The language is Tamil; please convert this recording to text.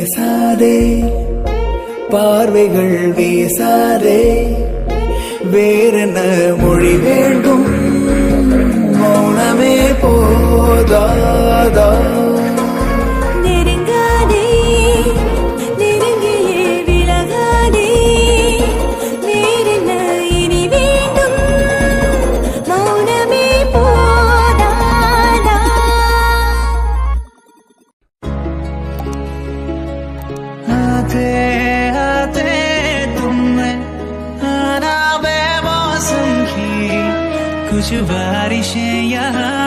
பேசாதே, பார்வைகள் வீசாதே, வேறென்ன மொழி வேண்டும், மௌனமே போதாதா? நெருங்காதே, நெருங்கியே விலகாதே, வேறென்ன இனி வேண்டும், மௌனமே போதாதா? आते आते तुमने आना बेमौसम की कुछ बारिशें यहाँ